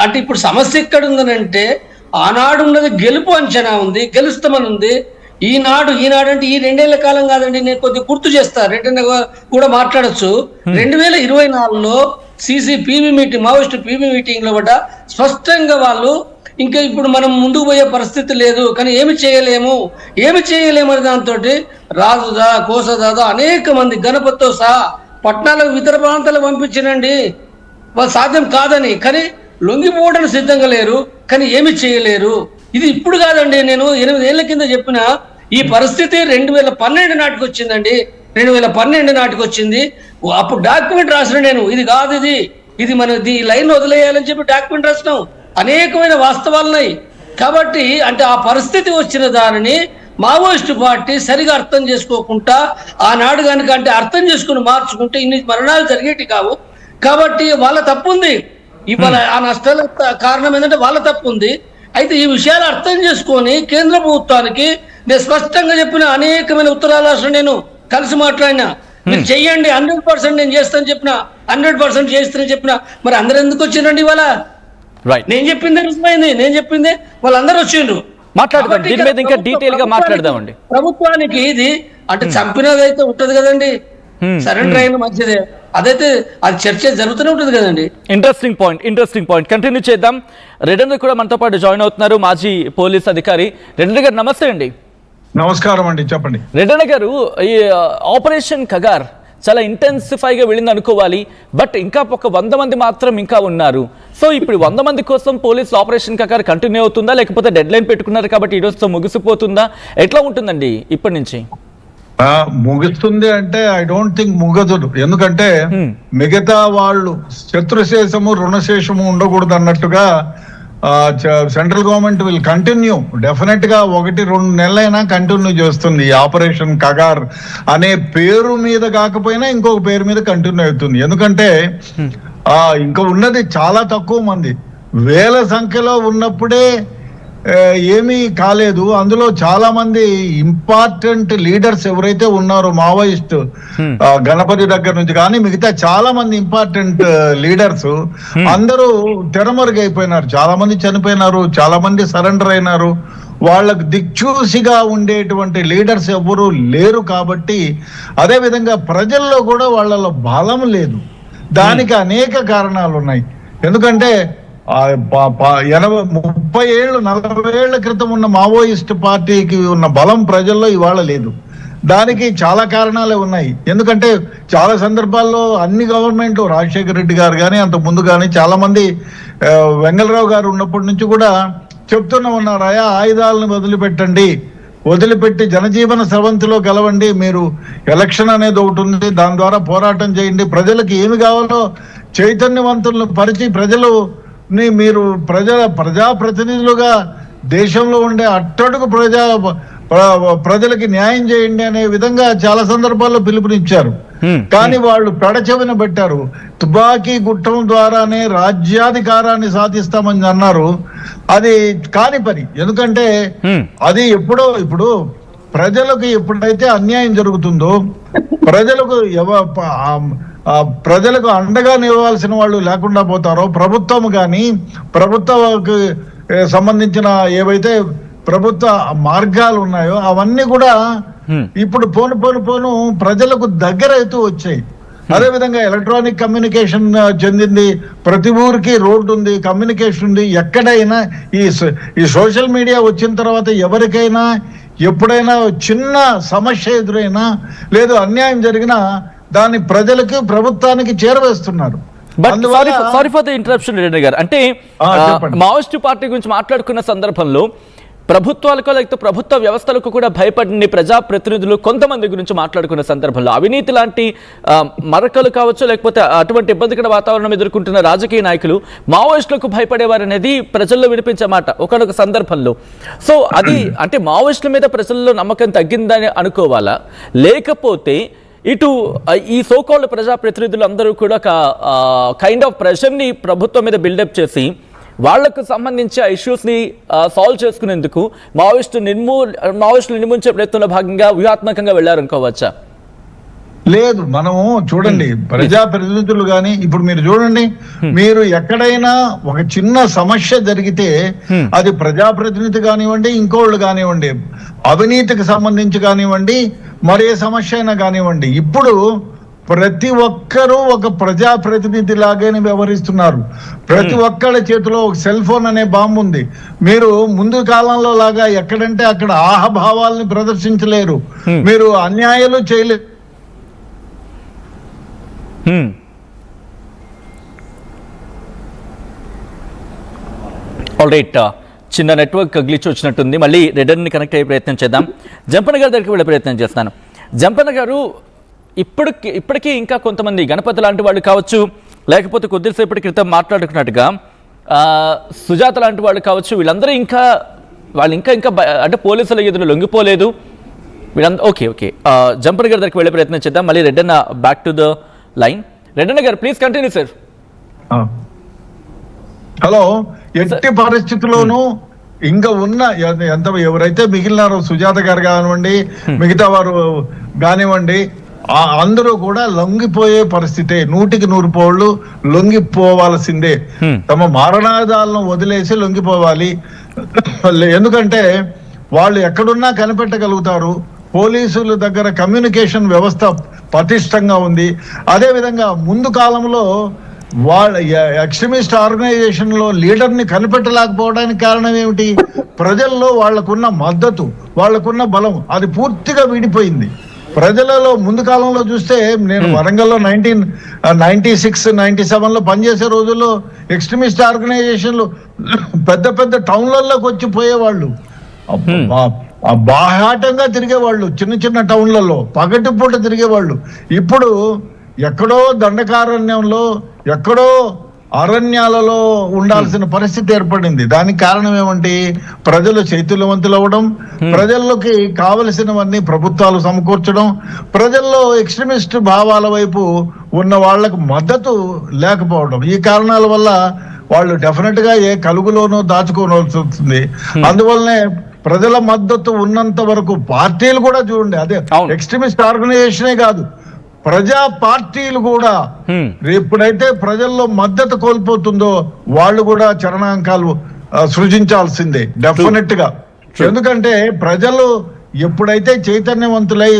అంటే ఇప్పుడు సమస్య ఎక్కడ ఉందనంటే ఆనాడు ఉన్నది గెలుపు అంచనా ఉంది, గెలుస్తామని ఉంది. ఈనాడు అంటే ఈ 2 ఏళ్ల కాలం కాదండి, నేను కొద్దిగా గుర్తు చేస్తా, రెండన్న కూడా మాట్లాడచ్చు. 2024లో PV meeting, Maoist PV meeting లో కూడా స్పష్టంగా వాళ్ళు ఇంకా ఇప్పుడు మనం ముందుకు పోయే పరిస్థితి లేదు, కానీ ఏమి చేయలేము అనే దాంతో రాజుదా కోసదాదా అనేక మంది గణపతితో సహా పట్టణాలకు ఇతర ప్రాంతాలకు పంపించినండి. వాళ్ళు సాధ్యం కాదని, కానీ లొంగిపోవడానికి సిద్ధంగా లేరు, కానీ ఏమి చేయలేరు. ఇది ఇప్పుడు కాదండి, నేను 8 ఏళ్ల కింద చెప్పిన ఈ పరిస్థితి 2012 నాటికి వచ్చిందండి. 2012 నాటికి వచ్చింది. అప్పుడు డాక్యుమెంట్ రాసిన నేను, ఇది కాదు, ఇది మన ఈ లైన్ వదిలేయాలని చెప్పి డాక్యుమెంట్ రాసినాం. అనేకమైన వాస్తవాలున్నాయి. కాబట్టి అంటే ఆ పరిస్థితి వచ్చిన దానిని మావోయిస్టు పార్టీ సరిగా అర్థం చేసుకోకుండా ఆనాడు కనుక అంటే అర్థం చేసుకుని మార్చుకుంటే ఇన్ని మరణాలు జరిగేటి కావు. కాబట్టి వాళ్ళ తప్పు ఉంది. ఇవాళ ఆ నష్టాల కారణం ఏంటంటే వాళ్ళ తప్పు ఉంది. అయితే ఈ విషయాలు అర్థం చేసుకొని కేంద్ర ప్రభుత్వానికి నేను స్పష్టంగా చెప్పిన, అనేకమైన ఉత్తరాలు రాసిన, నేను కలిసి మాట్లాడినా, మీరు చెయ్యండి 100% నేను చేస్తాను చెప్పిన, 100% చేస్తానని చెప్పిన. మరి అందరు ఎందుకు వచ్చిందండి ఇవాళ? నేను చెప్పింది నిజమైంది, నేను చెప్పింది వాళ్ళందరూ వచ్చిండ్రు. ప్రభుత్వానికి ఇది అంటే చంపినది అయితే ఉంటది కదండి, సరెండర్ అయిన మంచిదే, అదైతే అది చర్చ జరుగుతూనే ఉంటుంది కదండి. ఇంట్రెస్టింగ్ పాయింట్ కంటిన్యూ చేద్దాం. రెడ్డి కూడా మనతో పాటు జాయిన్ అవుతున్నారు, మాజీ పోలీస్ అధికారి. రెడ్డి గారు నమస్తే అండి. నమస్కారం అండి, చెప్పండి. రెడ్డి గారు, ఈ ఆపరేషన్ కగార్ చాలా ఇంటెన్సిఫైగా వెళ్ళింది అనుకోవాలి, బట్ ఇంకా ఒక 100 మంది మాత్రం ఇంకా ఉన్నారు. సో ఇప్పుడు 100 మంది కోసం పోలీసులు ఆపరేషన్ కగార్ కంటిన్యూ అవుతుందా, లేకపోతే డెడ్ లైన్ పెట్టుకున్నారు కాబట్టి ఈ రోజుతో ముగిసిపోతుందా, ఎట్లా ఉంటుందండి ఇప్పటి నుంచి? ముగుస్తుంది అంటే ఐ డోంట్ థింక్ ముగదు. ఎందుకంటే మిగతా వాళ్ళు శత్రుశేషము రుణశేషము ఉండకూడదు అన్నట్టుగా central government will continue, definite గా 1-2 నెలలైనా కంటిన్యూ చేస్తుంది. ఆపరేషన్ కగార్ అనే పేరు మీద కాకపోయినా ఇంకొక పేరు మీద కంటిన్యూ అవుతుంది. ఎందుకంటే ఇంకా ఉన్నది చాలా తక్కువ మంది, వేల సంఖ్యలో ఉన్నప్పుడే ఏమీ కాలేదు. అందులో చాలా మంది ఇంపార్టెంట్ లీడర్స్ ఎవరైతే ఉన్నారో మావోయిస్ట్, గణపతి దగ్గర నుంచి కానీ మిగతా చాలా మంది ఇంపార్టెంట్ లీడర్స్ అందరూ తెరమరుగైపోయినారు. చాలా మంది చనిపోయినారు, చాలా మంది సరెండర్ అయినారు. వాళ్ళకు దిక్చూసిగా ఉండేటువంటి లీడర్స్ ఎవరు లేరు. కాబట్టి అదే విధంగా ప్రజల్లో కూడా వాళ్ళలో బలం లేదు. దానికి అనేక కారణాలు ఉన్నాయి. ఎందుకంటే 30 ఏళ్ళు 40 ఏళ్ల క్రితం ఉన్న మావోయిస్ట్ పార్టీకి ఉన్న బలం ప్రజల్లో ఇవాళ లేదు. దానికి చాలా కారణాలే ఉన్నాయి. ఎందుకంటే చాలా సందర్భాల్లో అన్ని గవర్నమెంట్, రాజశేఖర రెడ్డి గారు కానీ అంత ముందు కానీ చాలా మంది, వెంగళరావు గారు ఉన్నప్పటి నుంచి కూడా చెప్తూనే ఉన్నారు, ఆయుధాలను వదిలిపెట్టి జనజీవన స్రవంతిలో కలవండి, మీరు ఎలక్షన్ అనేది ఒకటి ఉంది, దాని ద్వారా పోరాటం చేయండి, ప్రజలకు ఏమి కావాలో చైతన్యవంతులను పరిచి మీరు ప్రజాప్రతినిధులుగా దేశంలో ఉండే అట్టడుగు ప్రజలకి న్యాయం చేయండి అనే విధంగా చాలా సందర్భాల్లో పిలుపునిచ్చారు. కానీ వాళ్ళు పెడచెవిన పెట్టారు. తుపాకీ గుట్టం ద్వారానే రాజ్యాధికారాన్ని సాధిస్తామని అన్నారు. అది కాని పని. ఎందుకంటే అది ఇప్పుడు ప్రజలకు ఎప్పుడైతే అన్యాయం జరుగుతుందో, ప్రజలకు అండగా నిలవాల్సిన వాళ్ళు లేకుండా పోతారో, ప్రభుత్వం కానీ ప్రభుత్వకు సంబంధించిన ఏవైతే ప్రభుత్వ మార్గాలు ఉన్నాయో అవన్నీ కూడా ఇప్పుడు పోను ప్రజలకు దగ్గర అవుతూ వచ్చాయి. అదేవిధంగా ఎలక్ట్రానిక్ కమ్యూనికేషన్ చెందింది, ప్రతి ఊరికి రోడ్డు ఉంది, కమ్యూనికేషన్ ఉంది. ఎక్కడైనా ఈ సోషల్ మీడియా వచ్చిన తర్వాత ఎవరికైనా ఎప్పుడైనా చిన్న సమస్య ఎదురైనా లేదు అన్యాయం జరిగినా దాన్ని ప్రజలకు ప్రభుత్వానికి చేరవేస్తున్నారు. Sorry for the interruption Reddy గారు. అంటే మావోయిస్ట్ పార్టీ గురించి మాట్లాడుకున్న సందర్భంలో ప్రభుత్వాలకు లేకపోతే ప్రభుత్వ వ్యవస్థలకు కూడా భయపడిన ప్రజాప్రతినిధులు కొంతమంది గురించి మాట్లాడుకున్న సందర్భంలో అవినీతి లాంటి మరకలు కావచ్చు, లేకపోతే అటువంటి ఇబ్బందికర వాతావరణం ఎదుర్కొంటున్న రాజకీయ నాయకులు మావోయిస్టులకు భయపడేవారు అనేది ప్రజల్లో వినిపించే మాట ఒకనొక సందర్భంలో. సో అది అంటే మావోయిస్టుల మీద ప్రజల్లో నమ్మకం తగ్గిందని అనుకోవాలా, లేకపోతే ఇటు ఈ సోకాల్డ్ ప్రజాప్రతినిధులు అందరూ కూడా ఒక కైండ్ ఆఫ్ ప్రెషర్ని ప్రభుత్వం మీద బిల్డప్ చేసి వాళ్లకు సంబంధించి ఆ ఇష్యూస్ని సాల్వ్ చేసుకునేందుకు మావోయిస్టులు నిర్మూలించే ప్రయత్నంలో భాగంగా వ్యూహాత్మకంగా వెళ్ళారనుకోవచ్చా? లేదు. మనము చూడండి, ప్రజాప్రతినిధులు కానీ ఇప్పుడు మీరు చూడండి, మీరు ఎక్కడైనా ఒక చిన్న సమస్య జరిగితే అది ప్రజాప్రతినిధి కానివ్వండి, ఇంకోళ్ళు కానివ్వండి, అవినీతికి సంబంధించి కానివ్వండి, మరే సమస్య అయినా కానివ్వండి, ఇప్పుడు ప్రతి ఒక్కరూ ఒక ప్రజాప్రతినిధి లాగానే వ్యవహరిస్తున్నారు. ప్రతి ఒక్కళ్ళ చేతిలో ఒక సెల్ ఫోన్ అనే బాంబు ఉంది. మీరు ముందు కాలంలో లాగా ఎక్కడంటే అక్కడ ఆహభావాల్ని ప్రదర్శించలేరు, మీరు అన్యాయాలు చేయలేరు. ఆల్ రైట్, చిన్న నెట్వర్క్ గ్లిచ్ వచ్చినట్టుంది. మళ్ళీ రెడర్ని కనెక్ట్ అయ్యే ప్రయత్నం చేద్దాం. జంపన్న గారి దగ్గరికి వెళ్ళే ప్రయత్నం చేస్తాను. జంపన్న గారు, ఇప్పటికీ ఇంకా కొంతమంది గణపతి లాంటి వాళ్ళు కావచ్చు, లేకపోతే కొద్దిసేపటి క్రితం మాట్లాడుకున్నట్టుగా సుజాత లాంటి వాళ్ళు కావచ్చు, వీళ్ళందరూ ఇంకా అంటే పోలీసుల ఎదురు లొంగిపోలేదు వీళ్ళందరూ. ఓకే, జంపన్న గారి దగ్గరికి వెళ్ళే ప్రయత్నం చేద్దాం. మళ్ళీ Reddanna back to the line. Reddanna గారు ప్లీజ్ కంటిన్యూ సార్. హలో. ఎట్టి పరిస్థితుల్లోనూ ఇంకా ఉన్న ఎవరైతే మిగిలినారో, సుజాత గారు కానివ్వండి, మిగతా వారు కానివ్వండి, అందరూ కూడా లొంగిపోయే పరిస్థితే. 100% పోళ్ళు లొంగిపోవాల్సిందే. తమ మారణాదాలను వదిలేసి లొంగిపోవాలి. ఎందుకంటే వాళ్ళు ఎక్కడున్నా కనిపెట్టగలుగుతారు. పోలీసుల దగ్గర కమ్యూనికేషన్ వ్యవస్థ పటిష్టంగా ఉంది. అదే విధంగా ముందు కాలంలో వాళ్ళ ఎక్స్ట్రీమిస్ట్ ఆర్గనైజేషన్ లో లీడర్ ని కనిపెట్టలేకపోవడానికి కారణం ఏమిటి? ప్రజల్లో వాళ్లకున్న మద్దతు, వాళ్లకున్న బలం అది పూర్తిగా వీడిపోయింది. ప్రజలలో ముందు కాలంలో చూస్తే, నేను వరంగల్లో 1996-97లో పనిచేసే రోజుల్లో ఎక్స్ట్రీమిస్ట్ ఆర్గనైజేషన్లు పెద్ద పెద్ద టౌన్లలోకి వచ్చి పోయేవాళ్ళు, బాహాటంగా తిరిగేవాళ్ళు. చిన్న చిన్న టౌన్లలో పగటిపూట తిరిగేవాళ్ళు. ఇప్పుడు ఎక్కడో దండకారణ్యంలో, ఎక్కడో అరణ్యాలలో ఉండాల్సిన పరిస్థితి ఏర్పడింది. దానికి కారణం ఏమంటే ప్రజలు చైతన్యవంతులు అవ్వడం, ప్రజల్లోకి కావలసినవన్నీ ప్రభుత్వాలు సమకూర్చడం, ప్రజల్లో ఎక్స్ట్రీమిస్ట్ భావాల వైపు ఉన్న వాళ్లకు మద్దతు లేకపోవడం. ఈ కారణాల వల్ల వాళ్ళు డెఫినెట్ గా ఏ కలుగులోనో దాచుకోవాల్సి వస్తుంది. అందువల్లనే ప్రజల మద్దతు ఉన్నంత వరకు పార్టీలు కూడా చూడండి, అదే ఎక్స్ట్రీమిస్ట్ ఆర్గనైజేషనే కాదు, ప్రజా పార్టీలు కూడా ఎప్పుడైతే ప్రజల్లో మద్దతు కోల్పోతుందో వాళ్ళు కూడా చరణాంకాలు సృజించాల్సిందే డెఫినెట్ గా. ఎందుకంటే ప్రజలు ఎప్పుడైతే చైతన్యవంతులై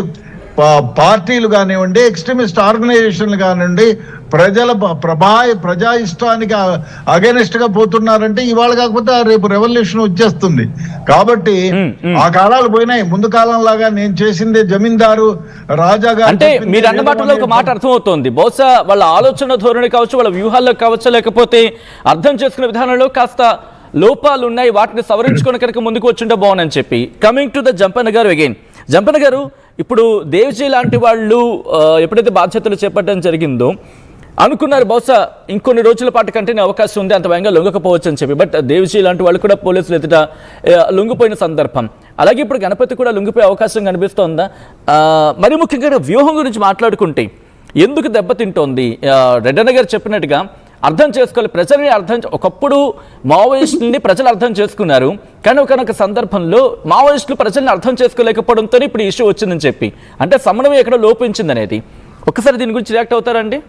పార్టీలు కానివ్వండి, ఎక్స్ట్రీమిస్ట్ ఆర్గనైజేషన్లు కానివ్వండి, ప్రజా ఇష్టానికి అగెనిస్ట్ గా పోతున్నారంటే ఇవాళ కాకపోతే రేపు రెవల్యూషన్ వచ్చేస్తుంది. కాబట్టి ఆ కాలాలు పోయినాయి. ముందు కాలం లాగా నేను చేసిందే జమీందారు రాజాగా అంటే మీరు అన్న మాటలో ఒక మాట అర్థమవుతోంది. బహుశా వాళ్ళ ఆలోచన ధోరణి కావచ్చు, వాళ్ళ వ్యూహాల్లో కావచ్చు, లేకపోతే అర్థం చేసుకునే విధానంలో కాస్త లోపాలు ఉన్నాయి, వాటిని సవరించుకొని కనుక ముందుకు వచ్చింటే బాగుందని చెప్పి. కమింగ్ టు ద జంపన్న గారు అగైన్. జంపన్న గారు, ఇప్పుడు దేవ్జీ లాంటి వాళ్ళు ఎప్పుడైతే బాధ్యతలు చేపట్టడం జరిగిందో అనుకున్నారు బహుశా ఇంకొన్ని రోజుల పాటు కంటిన్యూ అవకాశం ఉంది, అంత భయంగా లొంగకపోవచ్చు అని చెప్పి. బట్ దేవ్జీ లాంటి వాళ్ళు కూడా పోలీసులు ఎదుట లొంగిపోయిన సందర్భం. అలాగే ఇప్పుడు గణపతి కూడా లొంగిపోయే అవకాశం కనిపిస్తోందా? మరి ముఖ్యంగా వ్యూహం గురించి మాట్లాడుకుంటే ఎందుకు దెబ్బతింటోంది? రెడ్డన్న గారు చెప్పినట్టుగా అర్థం చేసుకోవాలి, ప్రజల్ని ఒకప్పుడు మావోయిస్టులని ప్రజలు అర్థం చేసుకున్నారు, కానీ ఒకనొక సందర్భంలో మావోయిస్టులు ప్రజల్ని అర్థం చేసుకోలేకపోవడంతో ఇప్పుడు ఇష్యూ వచ్చిందని చెప్పి, అంటే సమన్వయం ఎక్కడ లోపించింది అనేది. ఒకసారి దీని గురించి రియాక్ట్ అవుతారండి?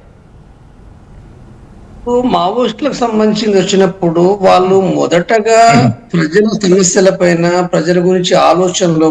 మావోయిస్టులకు సంబంధించి వచ్చినప్పుడు వాళ్ళు మొదటగా ప్రజల సమస్యల పైన, ప్రజల గురించి ఆలోచనలో